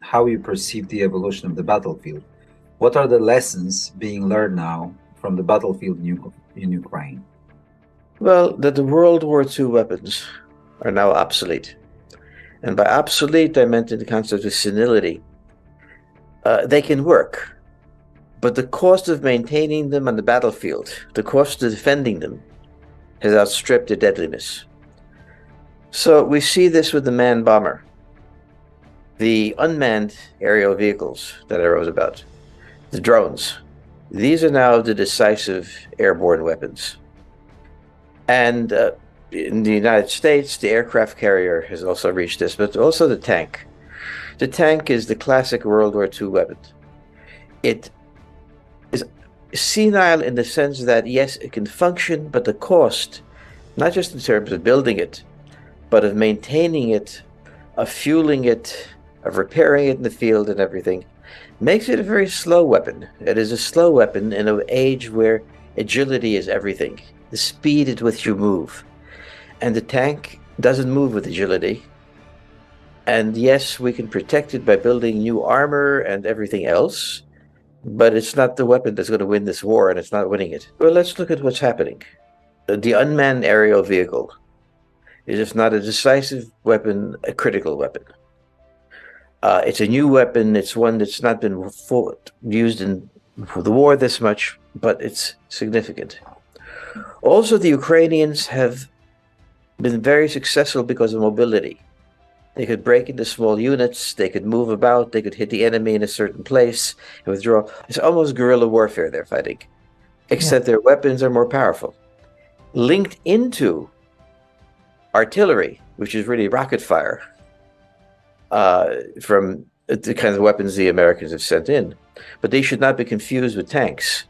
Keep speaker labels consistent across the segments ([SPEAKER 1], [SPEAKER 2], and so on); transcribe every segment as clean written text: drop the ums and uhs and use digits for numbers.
[SPEAKER 1] how you perceive the evolution of the battlefield. What are the lessons being learned now from the battlefield in Ukraine?
[SPEAKER 2] Well, that the World War II weapons are now obsolete. And by obsolete, I meant in the concept of senility. They can work, but the cost of maintaining them on the battlefield, the cost of defending them, has outstripped their deadliness. So we see this with the man bomber, the unmanned aerial vehicles that I wrote about, the drones. These are now the decisive airborne weapons. And in the United States, the aircraft carrier has also reached this, but also the tank. The tank is the classic World War II weapon. It is senile in the sense that, yes, it can function, but the cost, not just in terms of building it, but of maintaining it, of fueling it, of repairing it in the field and everything, makes it a very slow weapon. It is a slow weapon in an age where agility is everything, the speed at which you move. And the tank doesn't move with agility. And yes, we can protect it by building new armor and everything else, but it's not the weapon that's going to win this war, and it's not winning it. Well, let's look at what's happening. The unmanned aerial vehicle is, if not a decisive weapon, a critical weapon. It's a new weapon. It's one that's not been used in the war this much, but it's significant. Also, the Ukrainians have been very successful because of mobility. They could break into small units, they could move about, they could hit the enemy in a certain place and withdraw. It's almost guerrilla warfare they're fighting, except their weapons are more powerful. Linked into artillery, which is really rocket fire, from the kinds of weapons the Americans have sent in. But they should not be confused with tanks.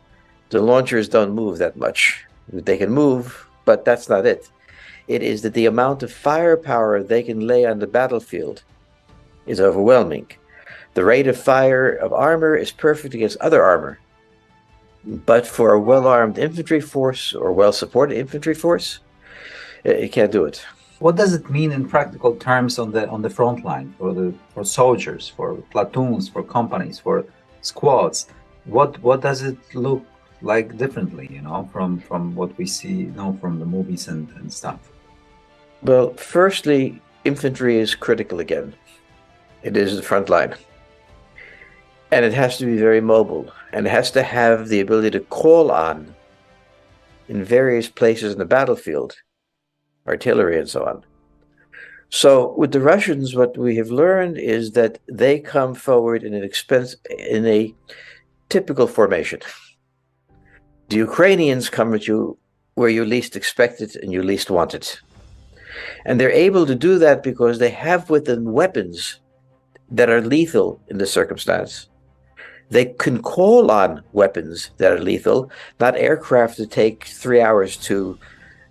[SPEAKER 2] The launchers don't move that much. They can move, but that's not it. It is that the amount of firepower they can lay on the battlefield is overwhelming. The rate of fire of armor is perfect against other armor. But for a well-armed infantry force or well-supported infantry force, it can't do it.
[SPEAKER 1] What does it mean in practical terms on the front line for soldiers, for platoons, for companies, for squads? What does it look like differently, from what we see, from the movies and stuff?
[SPEAKER 2] Well, firstly, infantry is critical again. It is the front line. And it has to be very mobile, and it has to have the ability to call on, in various places in the battlefield, artillery and so on. So with the Russians, what we have learned is that they come forward in in a typical formation. The Ukrainians come at you where you least expect it and you least want it. And they're able to do that because they have with them weapons that are lethal in the circumstance. They can call on weapons that are lethal, not aircraft that take 3 hours to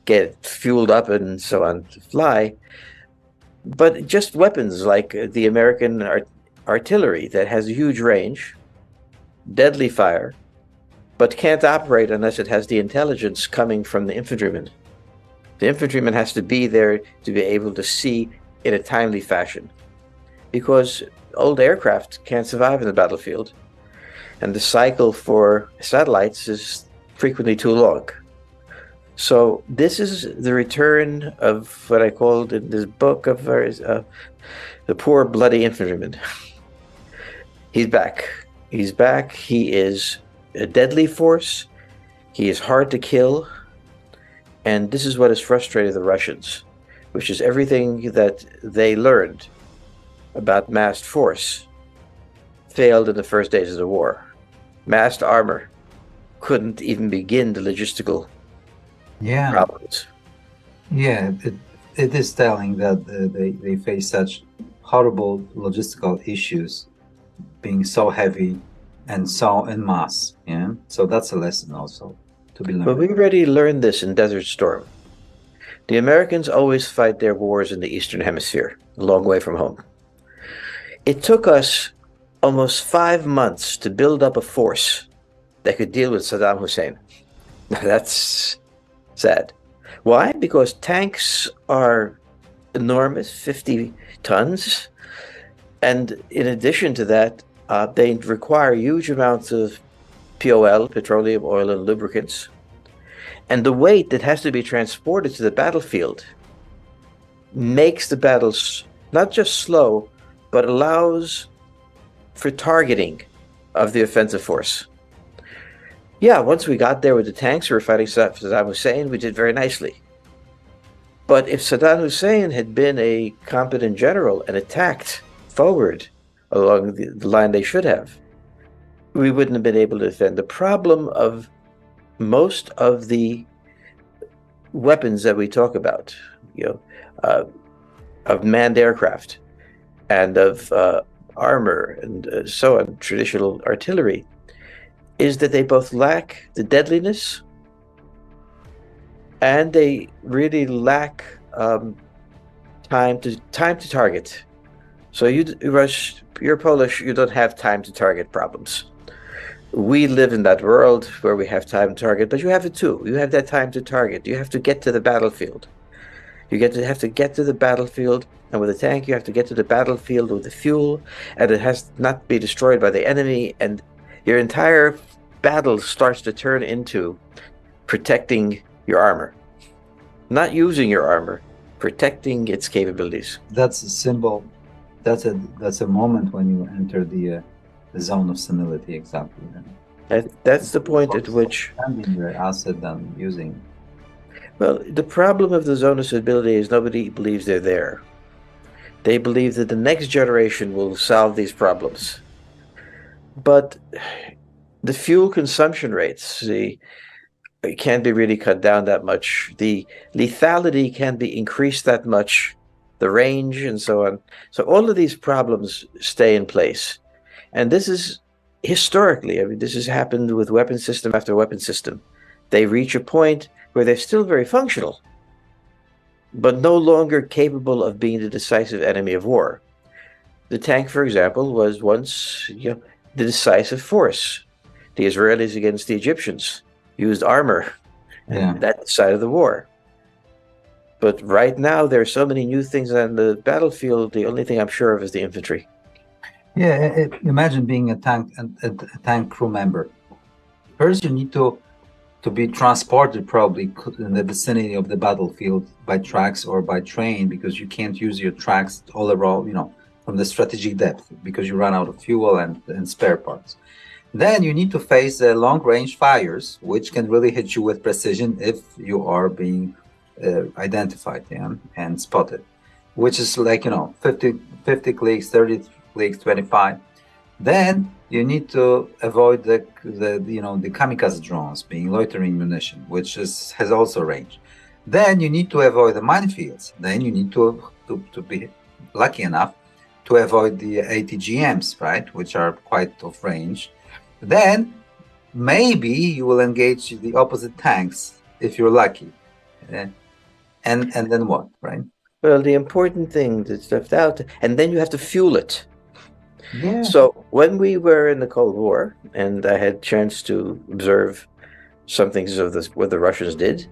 [SPEAKER 2] get fueled up and so on to fly, but just weapons like the American artillery that has a huge range, deadly fire, but can't operate unless it has the intelligence coming from the infantryman. The infantryman has to be there to be able to see in a timely fashion, because old aircraft can't survive in the battlefield, and the cycle for satellites is frequently too long. So this is the return of what I called in this book of the poor bloody infantryman. He's back. He's back. He is a deadly force. He is hard to kill. And this is what has frustrated the Russians, which is everything that they learned about massed force failed in the first days of the war. Massed armor couldn't even begin the logistical problems.
[SPEAKER 1] Yeah, it is telling that they face such horrible logistical issues, being so heavy and so en masse. Yeah, so that's a lesson also to be learned.
[SPEAKER 2] But we already learned this in Desert Storm. The Americans always fight their wars in the Eastern Hemisphere, a long way from home. It took us almost 5 months to build up a force that could deal with Saddam Hussein. That's sad. Why? Because tanks are enormous, 50 tons, And in addition to that, they require huge amounts of POL, petroleum, oil, and lubricants. And the weight that has to be transported to the battlefield makes the battles not just slow, but allows for targeting of the offensive force. Yeah, once we got there with the tanks, we were fighting Saddam Hussein, we did very nicely. But if Saddam Hussein had been a competent general and attacked forward along the line they should have, we wouldn't have been able to defend. The problem of most of the weapons that we talk about, of manned aircraft and of armor and so on, traditional artillery, is that they both lack the deadliness and they really lack time to target. So you're Polish, you don't have time to target problems. We live in that world where we have time to target, but you have it too. You have that time to target. You have to get to the battlefield. Have to get to the battlefield, and with a tank, you have to get to the battlefield with the fuel, and it has not be destroyed by the enemy, and your entire battle starts to turn into protecting your armor. Not using your armor, protecting its capabilities.
[SPEAKER 1] That's a symbol. That's a moment when you enter the zone of senility, exactly.
[SPEAKER 2] That's the point at which
[SPEAKER 1] spending your asset than using.
[SPEAKER 2] Well, the problem of the zone of senility is nobody believes they're there. They believe that the next generation will solve these problems. But the fuel consumption rates, it can't be really cut down that much. The lethality can be increased that much, the range and so on. So all of these problems stay in place. And this is historically, this has happened with weapon system after weapon system. They reach a point where they're still very functional, but no longer capable of being the decisive enemy of war. The tank, for example, was once the decisive force. The Israelis against the Egyptians used armor, and that side of the war. But right now, there are so many new things on the battlefield. The only thing I'm sure of is the infantry.
[SPEAKER 1] Yeah, imagine being a tank crew member. First, you need to be transported probably in the vicinity of the battlefield by trucks or by train, because you can't use your tracks all around, from the strategic depth, because you run out of fuel and spare parts. Then you need to face long-range fires, which can really hit you with precision if you are being identified and spotted, which is like 50 clicks, 30 clicks, 25. Then you need to avoid the kamikaze drones being loitering munition, which has also range. Then you need to avoid the minefields. Then you need to be lucky enough to avoid the ATGMs, right, which are quite of range. Then maybe you will engage the opposite tanks if you're lucky. And then what, right?
[SPEAKER 2] Well, the important thing that's left out, and then you have to fuel it.
[SPEAKER 1] Yeah.
[SPEAKER 2] So when we were in the Cold War, and I had a chance to observe some things of this, what the Russians did,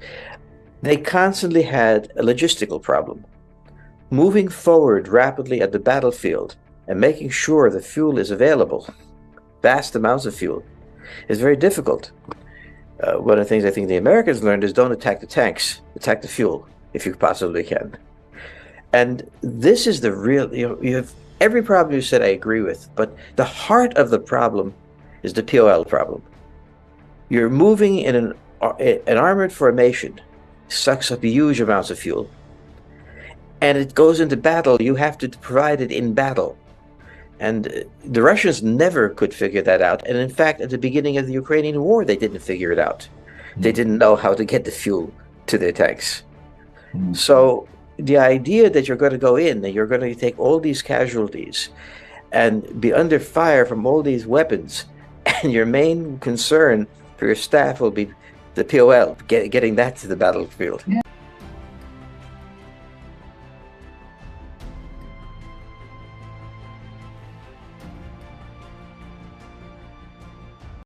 [SPEAKER 2] they constantly had a logistical problem. Moving forward rapidly at the battlefield and making sure the fuel is available, vast amounts of fuel, is very difficult. One of the things I think the Americans learned is don't attack the tanks, attack the fuel if you possibly can. And this is the real, you have every problem you said I agree with, but the heart of the problem is the POL problem. You're moving in an armored formation, sucks up huge amounts of fuel, and it goes into battle. You have to provide it in battle. And the Russians never could figure that out. And in fact, at the beginning of the Ukrainian war, they didn't figure it out. They didn't know how to get the fuel to their tanks. So the idea that you're going to go in and you're going to take all these casualties and be under fire from all these weapons, and your main concern for your staff will be the POL, getting that to the battlefield.
[SPEAKER 1] Yeah.